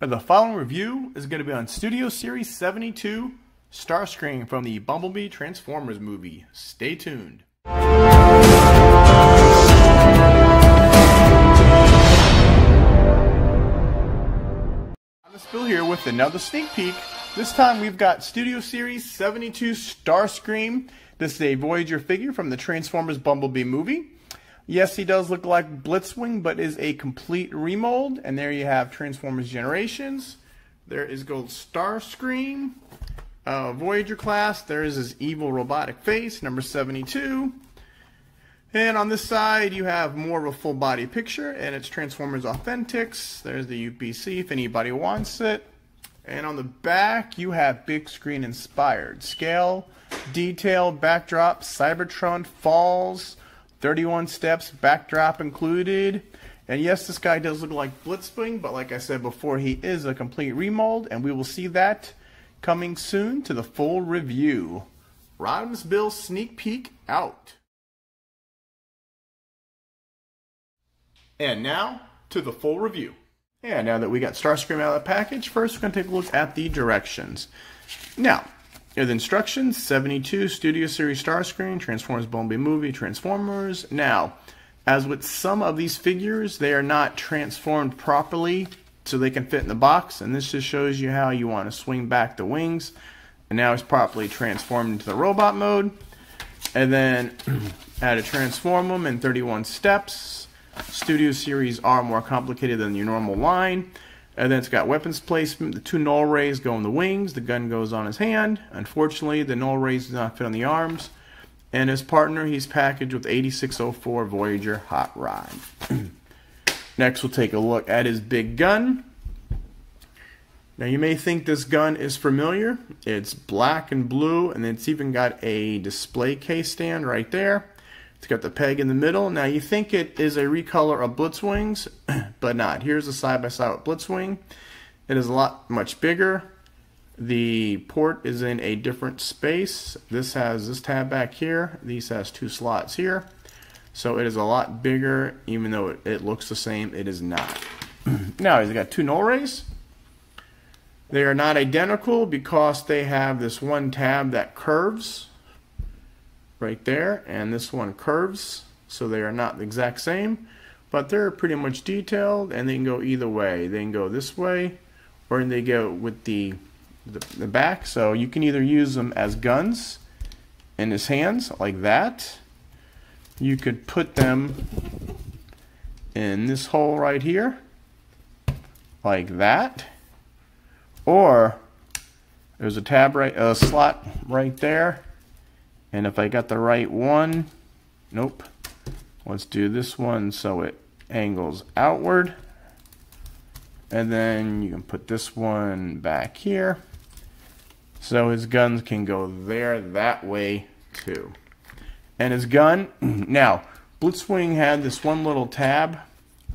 The following review is going to be on Studio Series 72 Starscream from the Bumblebee Transformers movie. Stay tuned. Rodimusbill here with another sneak peek. This time we've got Studio Series 72 Starscream. This is a Voyager figure from the Transformers Bumblebee movie. Yes, he does look like Blitzwing, but is a complete remold. And there you have Transformers Generations. There is gold Starscream. Voyager class. There is his evil robotic face, number 72. And on this side, you have more of a full body picture, and it's Transformers Authentics. There's the UPC if anybody wants it. And on the back, you have big screen inspired. Scale, detail, backdrop, Cybertron Falls. 31 steps, backdrop included. And yes, this guy does look like Blitzwing, but like I said before, he is a complete remold, and we will see that coming soon to the full review. Rodimusbill sneak peek out. And now to the full review. And now that we got Starscream out of the package, first we're going to take a look at the directions. Now, the instructions, 72 Studio Series Starscream, Transformers Bumblebee movie, Transformers. Now, as with some of these figures, they are not transformed properly so they can fit in the box. And this just shows you how you want to swing back the wings. And now it's properly transformed into the robot mode. And then how to transform them in 31 steps. Studio Series are more complicated than your normal line. And then it's got weapons placement. The two null rays go on the wings. The gun goes on his hand. Unfortunately, the null rays do not fit on the arms. And his partner, he's packaged with 8604 Voyager Hot Rod. Next, we'll take a look at his big gun. Now, you may think this gun is familiar. It's black and blue, and it's even got a display case stand right there. It's got the peg in the middle. Now, you think it is a recolor of Blitzwing's, but not. Here's a side-by-side with Blitzwing. It is a lot much bigger. The port is in a different space. This has this tab back here. These has two slots here. So it is a lot bigger, even though it looks the same, it is not. Now, he's got two null rays. They are not identical because they have this one tab that curves right there, and this one curves, so they are not the exact same, but they're pretty much detailed, and they can go either way. They can go this way, or they go with the back, so you can either use them as guns in his hands, like that. You could put them in this hole right here, like that, or there's a tab a slot right there. And if I got the right one, nope. Let's do this one so it angles outward. And then you can put this one back here. So his guns can go there that way too. And his gun, now, Blitzwing had this one little tab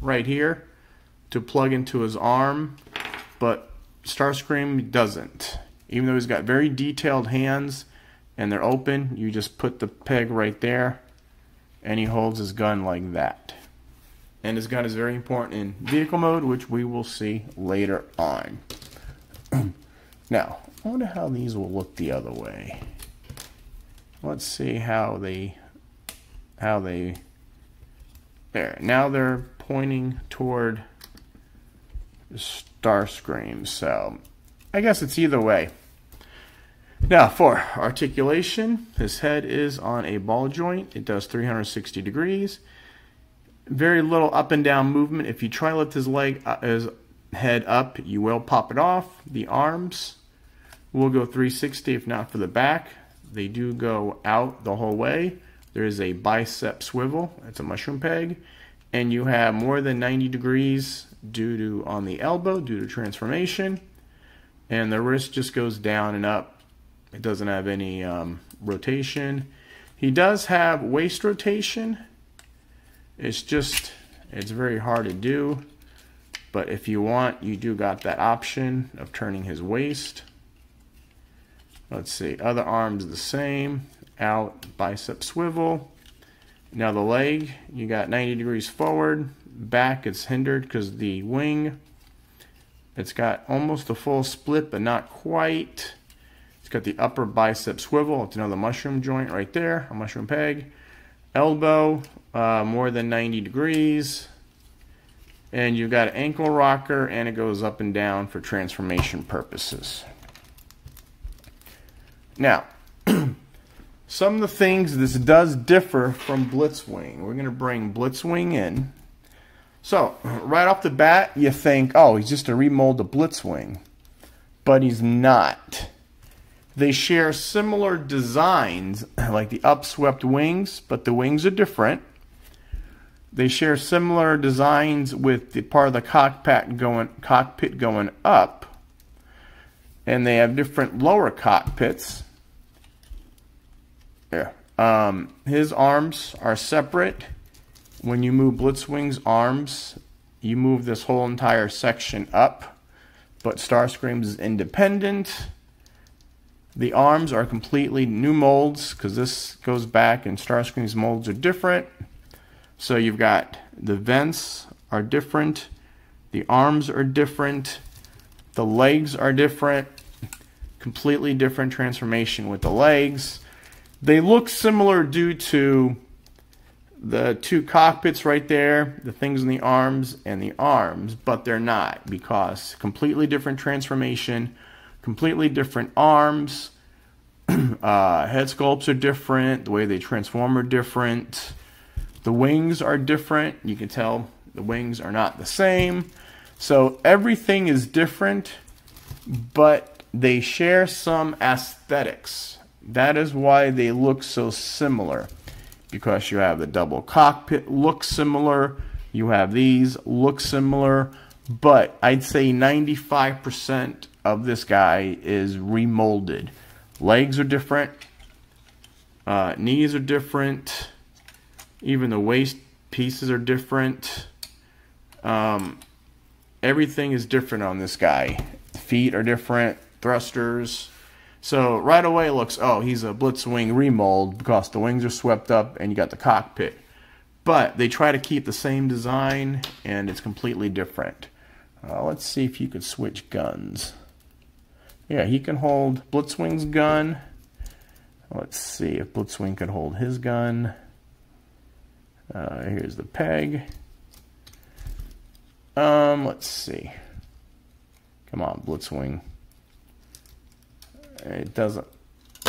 right here to plug into his arm, but Starscream doesn't. Even though he's got very detailed hands, and they're open, you just put the peg right there, and he holds his gun like that. And his gun is very important in vehicle mode, which we will see later on. Now, I wonder how these will look the other way. Let's see how they there. Now they're pointing toward Starscream, so I guess it's either way. Now, for articulation, his head is on a ball joint. It does 360 degrees. Very little up and down movement. If you try to lift his head up, you will pop it off. The arms will go 360 if not for the back. They do go out the whole way. There is a bicep swivel. It's a mushroom peg. And you have more than 90 degrees on the elbow due to transformation. And the wrist just goes down and up. It doesn't have any rotation. He does have waist rotation. It's very hard to do. But if you want, you do got that option of turning his waist. Let's see. Other arms the same. Out, bicep swivel. Now the leg, you got 90 degrees forward. Back, it's hindered because the wing It's got almost a full split, but not quite. It's got the upper bicep swivel. It's another mushroom joint right there, a mushroom peg. Elbow, more than 90 degrees. And you've got an ankle rocker, and it goes up and down for transformation purposes. Now, some of the things this does differ from Blitzwing. We're going to bring Blitzwing in. So, right off the bat, you think, oh, he's just a remold of Blitzwing. But he's not. They share similar designs, like the upswept wings, but the wings are different. They share similar designs with the part of the cockpit going up. And they have different lower cockpits. There. His arms are separate. When you move Blitzwing's arms, you move this whole entire section up. But Starscream's is independent. The arms are completely new molds, because this goes back and Starscream's molds are different. So you've got the vents are different, the arms are different, the legs are different, completely different transformation with the legs. They look similar due to the two cockpits right there, the things in the arms and the arms, but they're not, because completely different transformation, completely different arms, head sculpts are different, the way they transform are different. The wings are different. You can tell the wings are not the same. So everything is different, but they share some aesthetics. That is why they look so similar. Because you have the double cockpit look similar. You have these look similar. But I'd say 95% of this guy is remolded. Legs are different. Knees are different. Even the waist pieces are different. Everything is different on this guy. Feet are different. Thrusters. So right away it looks, oh, he's a Blitzwing remold because the wings are swept up and you got the cockpit. But they try to keep the same design and it's completely different. Let's see if you could switch guns. Yeah, he can hold Blitzwing's gun. Let's see if Blitzwing could hold his gun. Here's the peg. Let's see. Come on, Blitzwing. It doesn't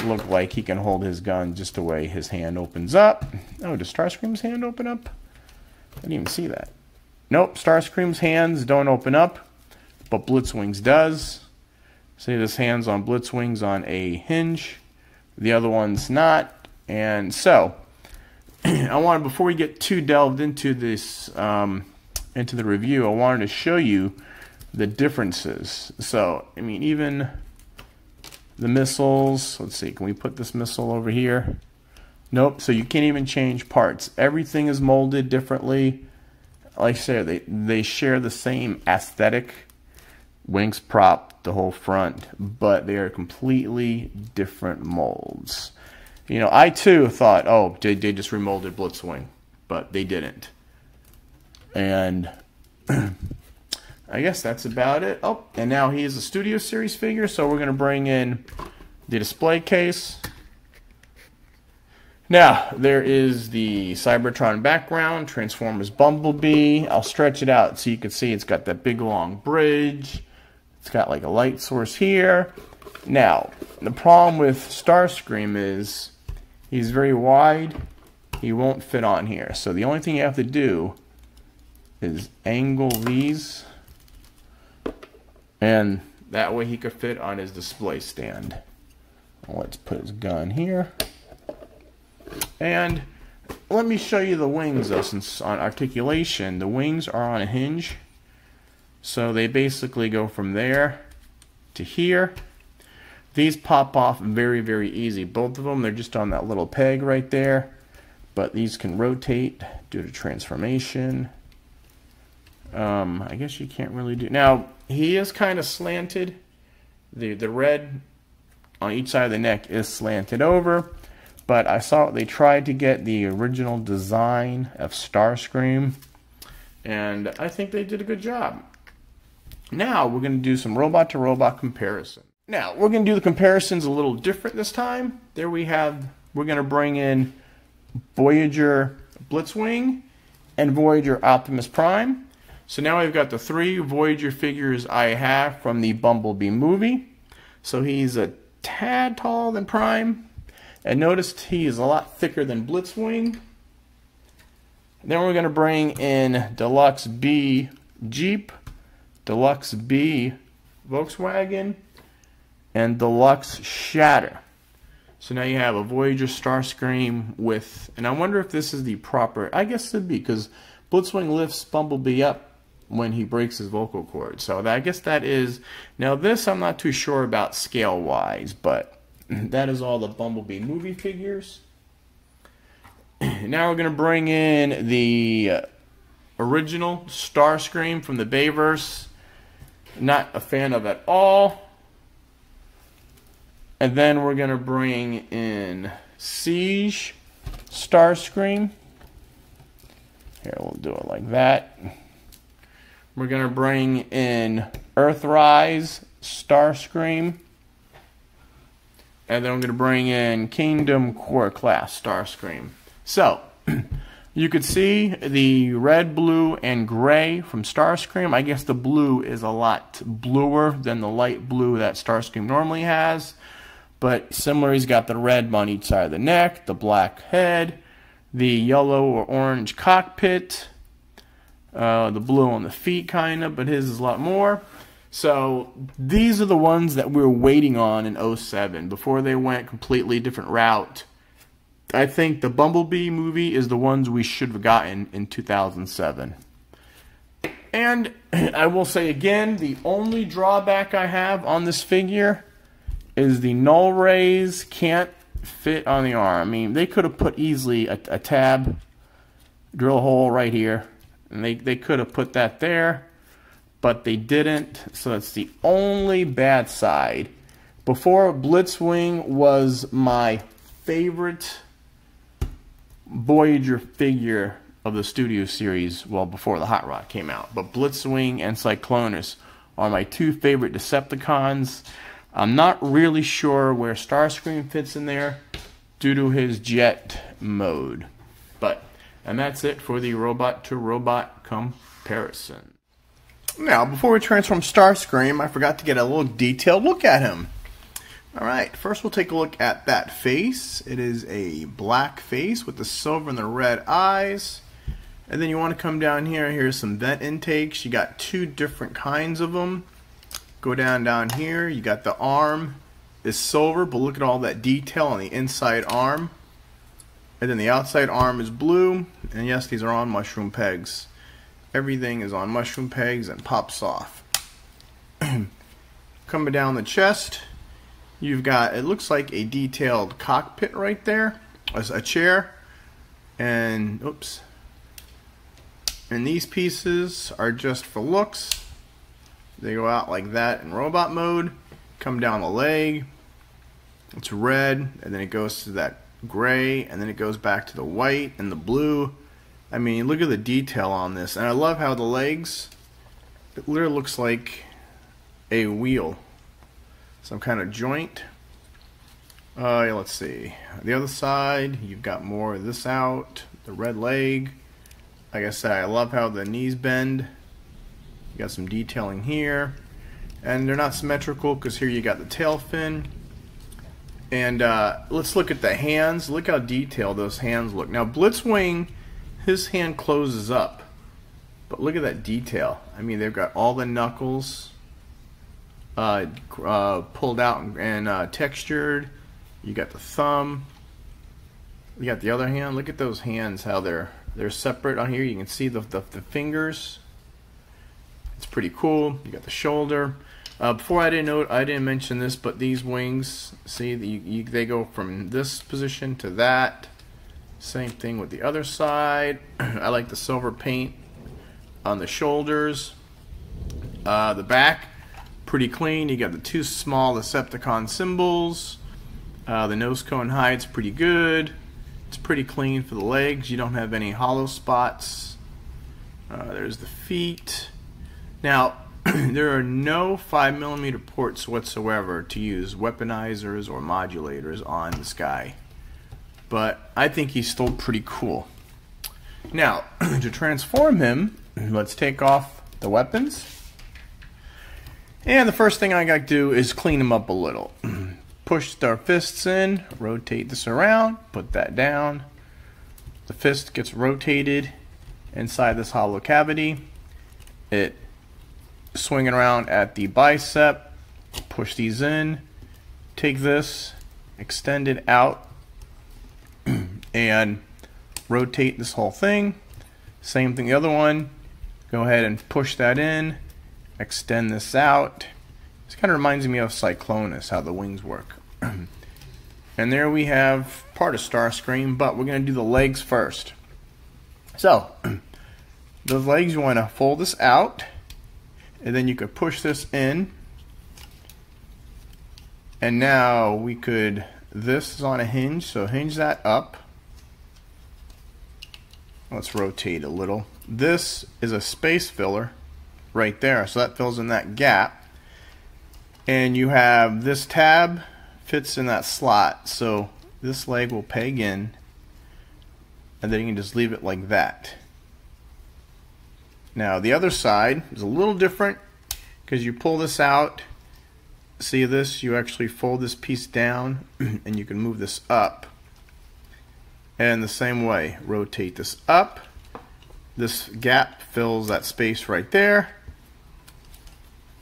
look like he can hold his gun just the way his hand opens up. Oh, does Starscream's hand open up? I didn't even see that. Nope, Starscream's hands don't open up, but Blitzwing's does. See, this hand's on Blitzwing's on a hinge. The other one's not. And so, I wanted, before we get too delved into this, into the review, I wanted to show you the differences. So, I mean, even the missiles, let's see, can we put this missile over here? Nope, so you can't even change parts. Everything is molded differently. Like I said, they share the same aesthetic. Wings prop, the whole front, but they are completely different molds. You know, I too thought, oh, they just remolded Blitzwing, but they didn't. And I guess that's about it. Oh, and now he is a Studio Series figure, so we're going to bring in the display case. Now, there is the Cybertron Background, Transformers Bumblebee. I'll stretch it out so you can see it's got that big long bridge. It's got like a light source here. Now, the problem with Starscream is he's very wide. He won't fit on here. So the only thing you have to do is angle these, and that way he could fit on his display stand. Let's put his gun here. And let me show you the wings though, since on Articulation, the wings are on a hinge. So they basically go from there to here. These pop off very, very easy. Both of them, they're just on that little peg right there. But these can rotate due to transformation. I guess you can't really do... Now, he is kind of slanted. The red on each side of the neck is slanted over. But I saw they tried to get the original design of Starscream. And I think they did a good job. Now we're going to do some robot to robot comparison. Now we're going to do the comparisons a little different this time. There we have, we're going to bring in Voyager Blitzwing and Voyager Optimus Prime. So now we've got the 3 Voyager figures I have from the Bumblebee movie. So he's a tad taller than Prime. And notice he is a lot thicker than Blitzwing. Then we're going to bring in Deluxe B Jeep, Deluxe B Volkswagen, and Deluxe Shatter. So now you have a Voyager Starscream with, and I wonder if this is the proper, I guess it'd be, because Blitzwing lifts Bumblebee up when he breaks his vocal cord. So I guess that is, now this I'm not too sure about scale-wise, but that is all the Bumblebee movie figures. Now we're going to bring in the original Starscream from the Bayverse. Not a fan of at all. And then we're going to bring in Siege Starscream. Here, we'll do it like that. We're going to bring in Earthrise Starscream. And then we're going to bring in Kingdom Core Class Starscream. So, you could see the red, blue, and gray from Starscream. I guess the blue is a lot bluer than the light blue that Starscream normally has. But similar, he's got the red on each side of the neck, the black head, the yellow or orange cockpit, the blue on the feet kind of, but his is a lot more. So these are the ones that we were waiting on in 07 before they went completely different route. I think the Bumblebee movie is the ones we should have gotten in 2007. And I will say again, the only drawback I have on this figure is the null rays can't fit on the arm. I mean, they could have put easily a tab, drill a hole right here, and they could have put that there, but they didn't, so that's the only bad side. Before, Blitzwing was my favorite Voyager figure of the Studio Series, well, before the Hot Rod came out. But Blitzwing and Cyclonus are my 2 favorite Decepticons. I'm not really sure where Starscream fits in there due to his jet mode. And that's it for the robot-to-robot comparison. Now, before we transform Starscream, I forgot to get a little detailed look at him. Alright, first we'll take a look at that face. It is a black face with the silver and the red eyes. And then you want to come down here. Here's some vent intakes. You got 2 different kinds of them. Go down here. You got the arm is silver, but look at all that detail on the inside arm. And then the outside arm is blue. And yes, these are on mushroom pegs. Everything is on mushroom pegs and pops off. Coming down the chest, you've got, it looks like a detailed cockpit right there. A chair. And, oops. And these pieces are just for looks. They go out like that in robot mode. Come down the leg. It's red, and then it goes to that gray, and then it goes back to the white and the blue. I mean, look at the detail on this. And I love how the legs, it literally looks like a wheel. Some kind of joint. Yeah, let's see. The other side, you've got more of this out. The red leg. Like I said, I love how the knees bend. You got some detailing here. And they're not symmetrical because here you got the tail fin. And let's look at the hands. Look how detailed those hands look. Now Blitzwing, his hand closes up. But look at that detail. I mean, they've got all the knuckles pulled out and textured. You got the thumb. You got the other hand. Look at those hands, how they're separate on here. You can see the fingers. It's pretty cool. You got the shoulder. Before I didn't mention this, but these wings, see, they go from this position to that. Same thing with the other side. I like the silver paint on the shoulders. The back, pretty clean. You got the 2 small Decepticon symbols. The nose cone hide's pretty good. It's pretty clean for the legs. You don't have any hollow spots. There's the feet. Now, there are no 5mm ports whatsoever to use weaponizers or modulators on this guy. But I think he's still pretty cool. Now, to transform him, let's take off the weapons. And the first thing I got to do is clean him up a little. Push our fists in, rotate this around, put that down. The fist gets rotated inside this hollow cavity. It swinging around at the bicep, push these in, take this, extend it out, and rotate this whole thing. Same thing the other one. Go ahead and push that in, extend this out. This kind of reminds me of Cyclonus, how the wings work. And there we have part of Starscream, but we're going to do the legs first. So, the legs, you want to fold this out, and then you could push this in. And now we could, this is on a hinge, so hinge that up. Let's rotate a little. This is a space filler right there, so that fills in that gap. And you have this tab fits in that slot, so this leg will peg in, and then you can just leave it like that. Now the other side is a little different because you pull this out. See this? You actually fold this piece down and you can move this up. And the same way, rotate this up. This gap fills that space right there.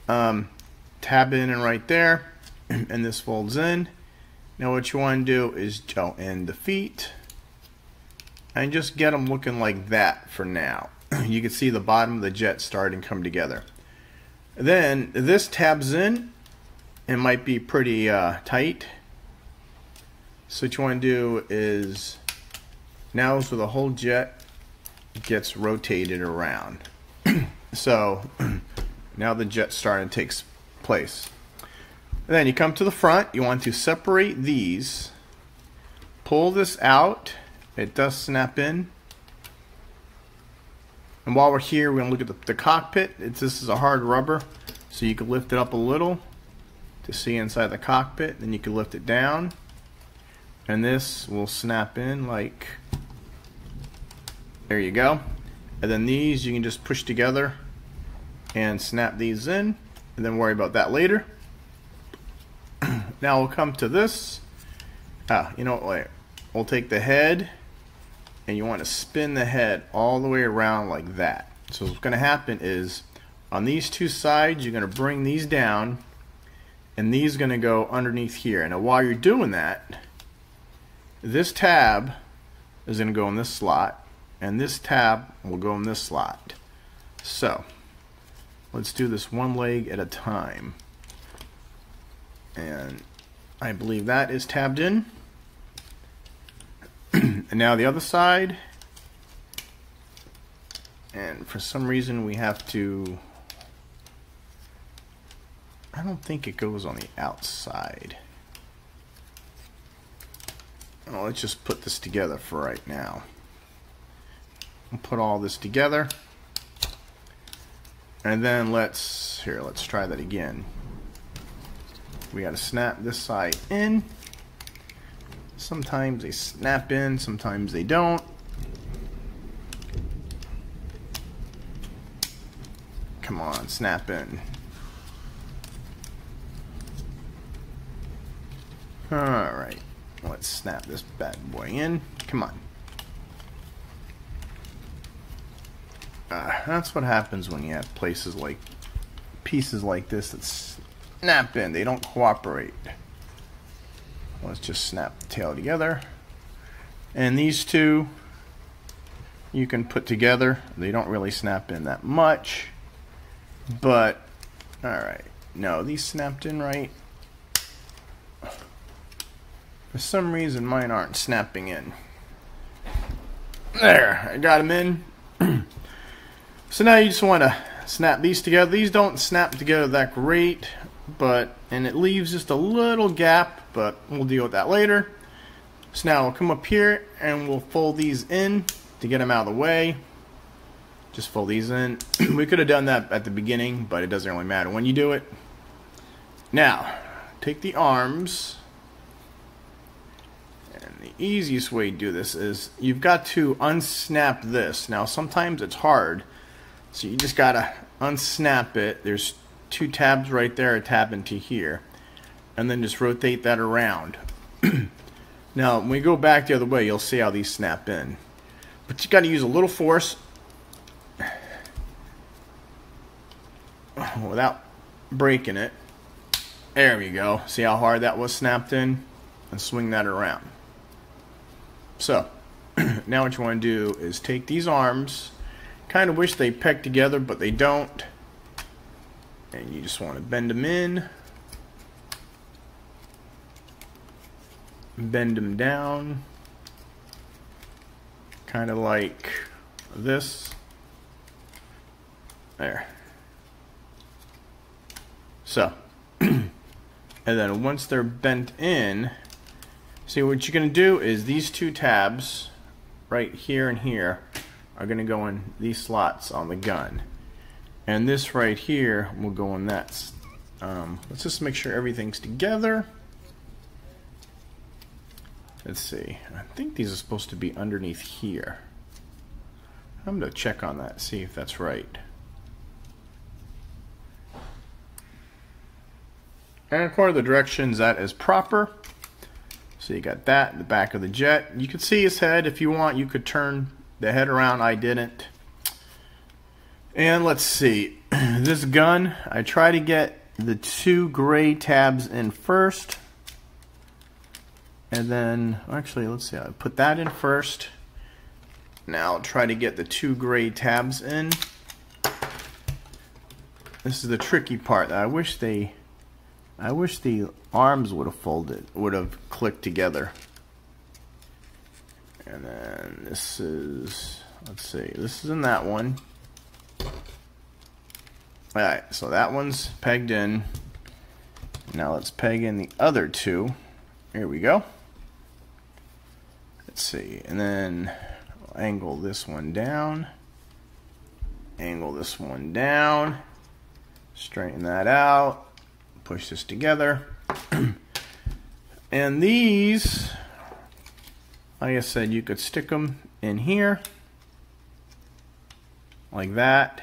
Tab in and right there, and this folds in. Now what you want to do is end the feet and just get them looking like that for now. You can see the bottom of the jet starting to come together. Then this tabs in. It might be pretty tight. So what you want to do is, now so the whole jet gets rotated around. So now the jet starting to take place. Then you come to the front. You want to separate these. Pull this out. It does snap in. And while we're here, we're going to look at the cockpit. This is a hard rubber, so you can lift it up a little to see inside the cockpit. Then you can lift it down, and this will snap in like, there you go. And then these you can just push together and snap these in, and then worry about that later. Now we'll come to this. You know what? We'll take the head, and you want to spin the head all the way around like that. So what's going to happen is, on these two sides, you're going to bring these down, and these are going to go underneath here. Now while you're doing that, this tab is going to go in this slot, and this tab will go in this slot. So let's do this one leg at a time. And I believe that is tabbed in. And now the other side. And for some reason we have to, I don't think it goes on the outside. Well, let's just put this together for right now. We'll put all this together. And then let's try that again. We got to snap this side in. Sometimes they snap in, sometimes they don't. Come on, snap in. Alright, let's snap this bad boy in. Come on. That's what happens when you have pieces like this that snap in. They don't cooperate. Let's just snap the tail together. And these two you can put together. They don't really snap in that much. But, alright. No, these snapped in right. For some reason mine aren't snapping in. There, I got them in. So now you just want to snap these together. These don't snap together that great, and it leaves just a little gap, but we'll deal with that later. So now we'll come up here and we'll fold these in to get them out of the way. Just fold these in. We could have done that at the beginning, but it doesn't really matter when you do it. Now, take the arms. And the easiest way to do this is you've got to unsnap this. Now, sometimes it's hard. So you just got to unsnap it. There's two tabs right there, a tab into here. And then just rotate that around. Now, when we go back the other way, you'll see how these snap in. But you got to use a little force without breaking it. There we go. See how hard that was snapped in? And swing that around. So, now what you want to do is take these arms. Kind of wish they pegged together, but they don't. And you just want to bend them in. Bend them down. Kind of like this. There. So, and then once they're bent in, see what you're going to do is these two tabs right here and here are going to go in these slots on the gun. And this right here will go in that. Let's just make sure everything's together. Let's see. I think these are supposed to be underneath here. I'm going to check on that, see if that's right. And according to the directions, that is proper. So you got that, the back of the jet. You can see his head. If you want, you could turn the head around. I didn't. And let's see. This gun, I try to get the two gray tabs in first. And then, actually, let's see. I'll put that in first. Now I'll try to get the two gray tabs in. This is the tricky part. I wish the arms would have folded, would have clicked together. And then this is, let's see, this is in that one. Alright, so that one's pegged in. Now let's peg in the other two. Here we go. Let's see, and then we'll angle this one down. Angle this one down. Straighten that out. Push this together. And these, like I said, you could stick them in here like that,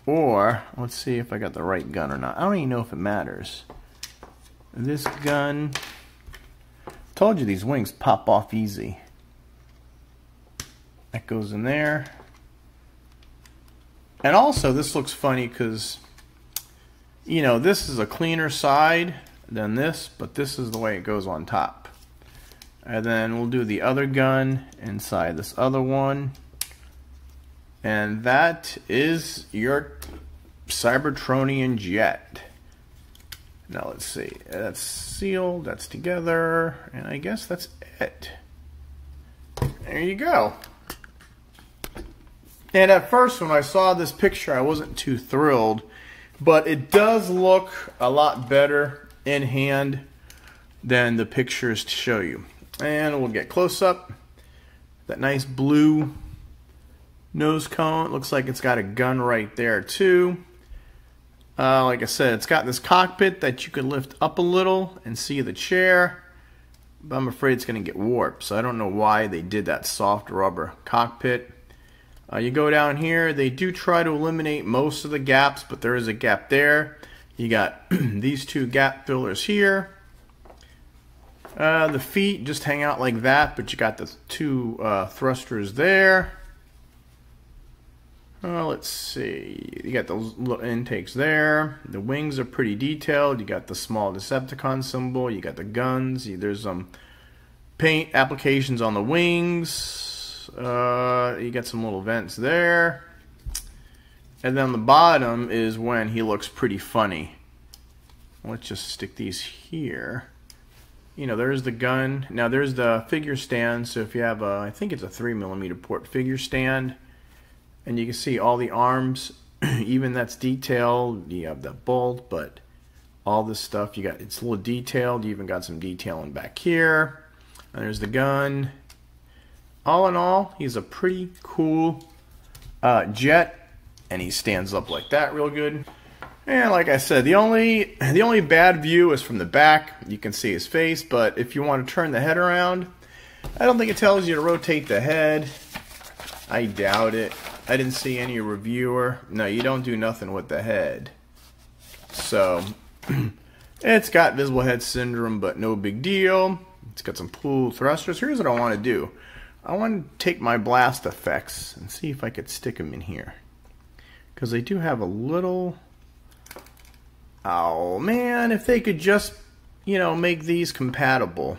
or let's see if I got the right gun or not. I don't even know if it matters. This gun, told you these wings pop off easy. That goes in there. And also this looks funny because, you know, this is a cleaner side than this, but this is the way it goes on top. And then we'll do the other gun inside this other one. And that is your Cybertronian jet. Now let's see. That's sealed, that's together, and I guess that's it. There you go. And at first when I saw this picture I wasn't too thrilled, but it does look a lot better in hand than the pictures show you. And we'll get close up. That nice blue nose cone. It looks like it's got a gun right there too. Like I said, it's got this cockpit that you can lift up a little and see the chair. But I'm afraid it's going to get warped. So I don't know why they did that soft rubber cockpit. You go down here. They do try to eliminate most of the gaps, but there is a gap there. You got these two gap fillers here. The feet just hang out like that, but you got the two thrusters there. Let's see. You got those little intakes there. The wings are pretty detailed. You got the small Decepticon symbol. You got the guns. There's some paint applications on the wings. You got some little vents there. And then the bottom is when he looks pretty funny. Let's just stick these here. You know, there's the gun. Now there's the figure stand. So if you have a, I think it's a 3mm port figure stand. And you can see all the arms, even that's detailed. You have the bolt, but all this stuff, you got, it's a little detailed. You even got some detailing back here. And there's the gun. All in all, he's a pretty cool jet, and he stands up like that real good. And like I said, the only bad view is from the back. You can see his face, but if you want to turn the head around, I don't think it tells you to rotate the head. I doubt it. I didn't see any reviewer. No, you don't do nothing with the head. So, it's got visible head syndrome, but no big deal. It's got some pull thrusters. Here's what I want to do. I want to take my blast effects and see if I could stick them in here. Because they do have a little... Oh, man, if they could just, you know, make these compatible.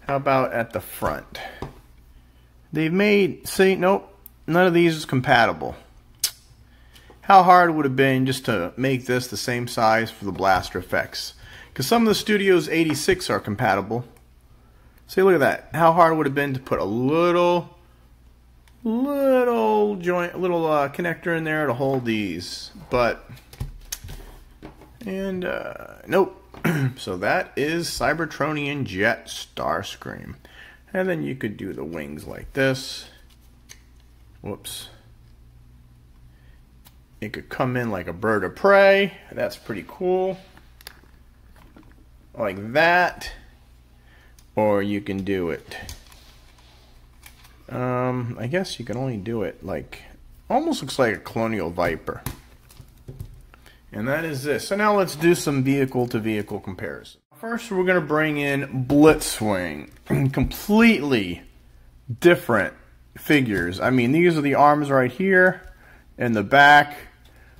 How about at the front? They've made... See, nope. None of these is compatible. How hard would it have been just to make this the same size for the blaster effects? Because some of the Studios 86 are compatible. See, look at that. How hard would it have been to put a little joint, little connector in there to hold these? But, and nope. So that is Cybertronian Jet Starscream. And then you could do the wings like this. Whoops. It could come in like a bird of prey. That's pretty cool. Like that. Or you can do it. I guess you can only do it like... Almost looks like a Colonial Viper. And that is this. So now let's do some vehicle-to-vehicle comparison. First, we're going to bring in Blitzwing. Completely different figures. I mean, these are the arms right here in the back.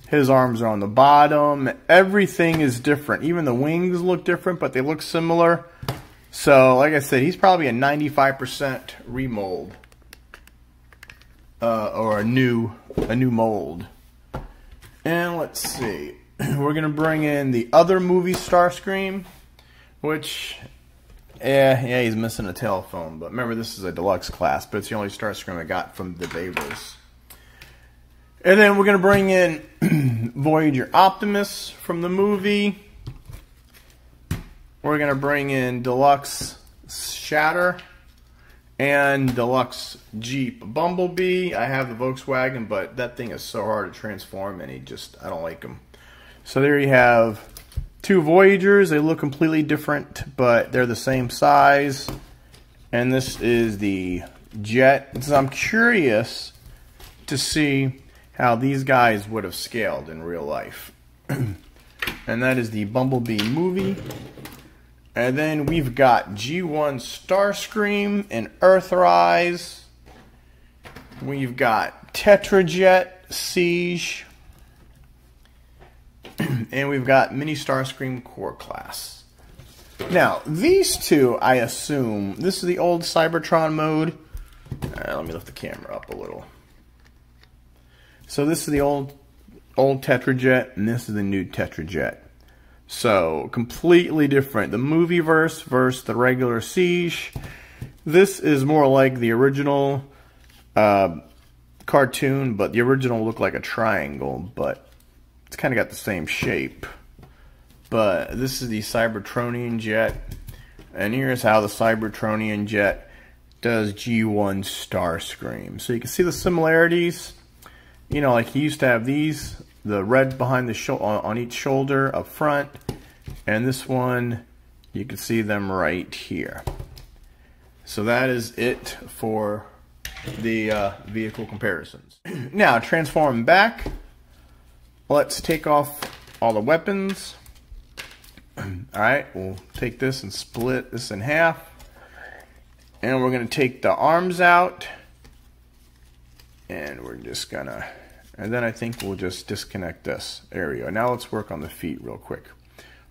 His arms are on the bottom. Everything is different. Even the wings look different, but they look similar. So, like I said, he's probably a 95% remold. Or a new mold. And let's see. We're going to bring in the other movie Starscream. Which, yeah, he's missing a telephone. But remember, this is a deluxe class. But it's the only Starscream I got from the Babers. And then we're going to bring in Voyager Optimus from the movie. We're going to bring in Deluxe Shatter and Deluxe Jeep Bumblebee. I have the Volkswagen, but that thing is so hard to transform, and I don't like him. So there you have two Voyagers. They look completely different, but they're the same size. And this is the Jet. So I'm curious to see how these guys would have scaled in real life. And that is the Bumblebee movie. And then we've got G1 Starscream and Earthrise. We've got Tetrajet Siege. And we've got Mini Starscream Core Class. Now, these two, I assume, this is the old Cybertron mode. Let me lift the camera up a little. So this is the old Tetrajet, and this is the new Tetrajet. So, completely different. The movie versus the regular Siege. This is more like the original cartoon, but the original looked like a triangle, but it's kind of got the same shape. But this is the Cybertronian jet, and here's how the Cybertronian jet does G1 Starscream. So you can see the similarities. You know, like he used to have these, the red behind the on each shoulder up front, and this one you can see them right here. So that is it for the vehicle comparisons. Now, transform back. Let's take off all the weapons. Alright, we'll take this and split this in half. And we're going to take the arms out. And we're just going to... And then I think we'll just disconnect this. There we go. Now let's work on the feet real quick.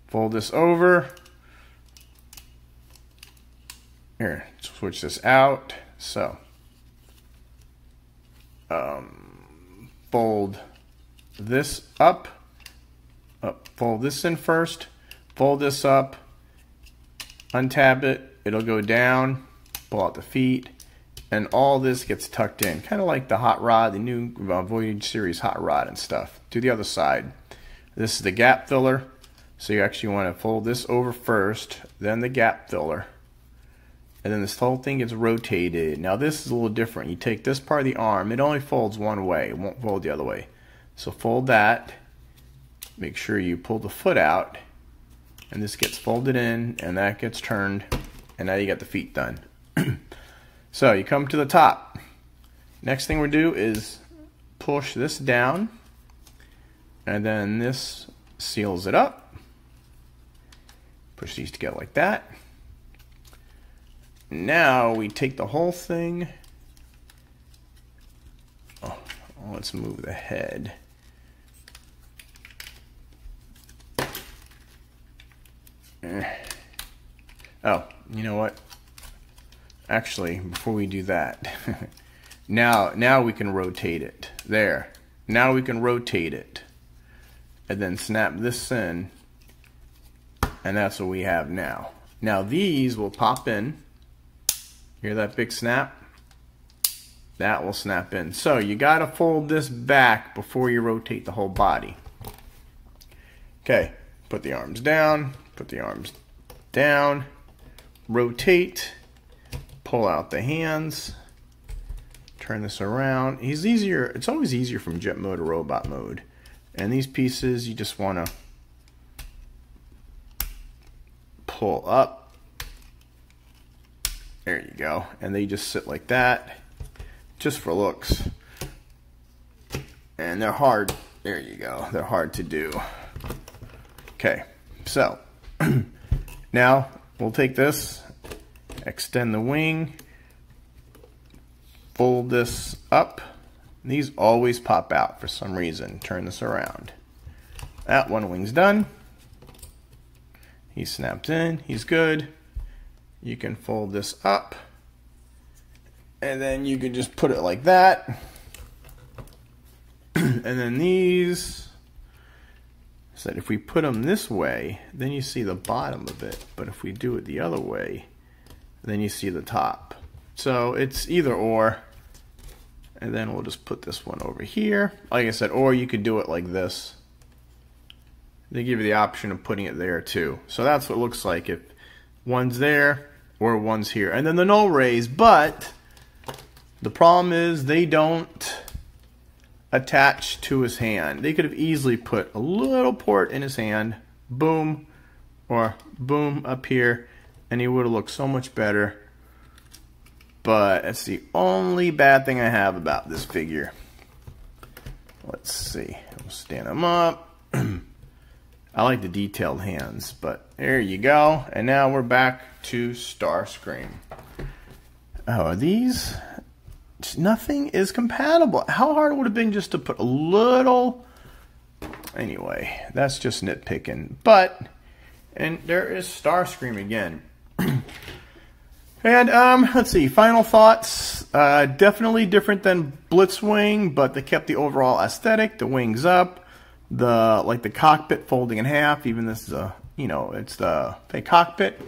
Fold this over. Here, switch this out. So, fold this up. Fold this in first. Fold this up. Untab it. It'll go down. Pull out the feet. And all this gets tucked in. Kind of like the hot rod, the new Voyager series hot rod and stuff. To the other side. This is the gap filler. So you actually want to fold this over first. Then the gap filler. and then this whole thing gets rotated. Now this is a little different. You take this part of the arm, it only folds one way, it won't fold the other way. So fold that, make sure you pull the foot out, and this gets folded in, and that gets turned, and now you got the feet done. So you come to the top. Next thing we do is push this down, and then this seals it up. Push these together like that. Now we take the whole thing. Oh, let's move the head. Oh, you know what? Actually, before we do that, now we can rotate it. There. Now we can rotate it. And then snap this in. And that's what we have now. Now these will pop in. Hear that big snap? That will snap in. So you got to fold this back before you rotate the whole body. Okay, put the arms down, put the arms down, rotate, pull out the hands, turn this around. It's easier. It's always easier from jet mode to robot mode. And these pieces you just want to pull up. There you go. And they just sit like that, just for looks. And they're hard. There you go. They're hard to do. Okay, so now we'll take this, extend the wing, fold this up. These always pop out for some reason. Turn this around. That one wing's done. He snapped in. He's good. You can fold this up, and then you can just put it like that. And then these, so that if we put them this way, then you see the bottom of it. But if we do it the other way, then you see the top. So it's either or. And then we'll just put this one over here. Like I said, or you could do it like this. They give you the option of putting it there too. So that's what it looks like if one's there or one's here. And then the null rays, but the problem is they don't attach to his hand. They could have easily put a little port in his hand, boom, or boom up here, and he would have looked so much better. But that's the only bad thing I have about this figure. Let's see. We'll stand him up. I like the detailed hands, but there you go. And now we're back to Starscream. Oh, are these? Nothing is compatible. How hard it would have been just to put a little. Anyway, that's just nitpicking. But, and there is Starscream again. And let's see, final thoughts. Definitely different than Blitzwing, but they kept the overall aesthetic. The wings up, like the cockpit folding in half. Even this is a, it's the cockpit.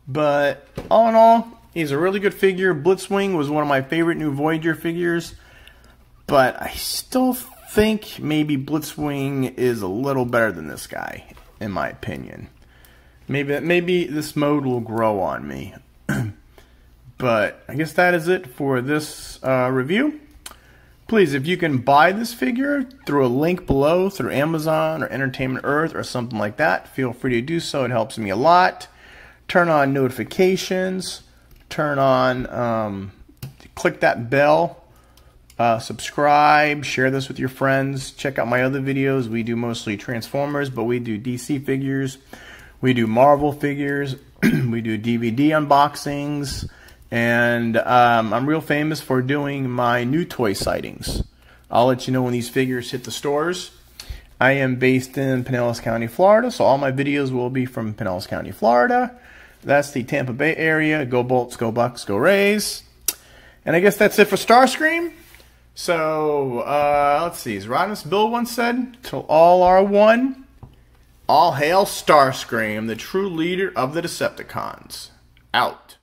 But all in all, he's a really good figure. Blitzwing was one of my favorite new Voyager figures, but I still think maybe Blitzwing is a little better than this guy, in my opinion. Maybe this mode will grow on me. But I guess that is it for this review. Please, if you can buy this figure through a link below, through Amazon or Entertainment Earth or something like that, feel free to do so. It helps me a lot. Turn on notifications. Turn on, click that bell. Subscribe. Share this with your friends. Check out my other videos. We do mostly Transformers, but we do DC figures. We do Marvel figures, we do DVD unboxings, and I'm real famous for doing my new toy sightings. I'll let you know when these figures hit the stores. I am based in Pinellas County, Florida, so all my videos will be from Pinellas County, Florida. That's the Tampa Bay area. Go Bolts, go Bucks, go Rays. And I guess that's it for Starscream. So, let's see, as Rodimusbill once said, till all are one. All hail Starscream, the true leader of the Decepticons. Out.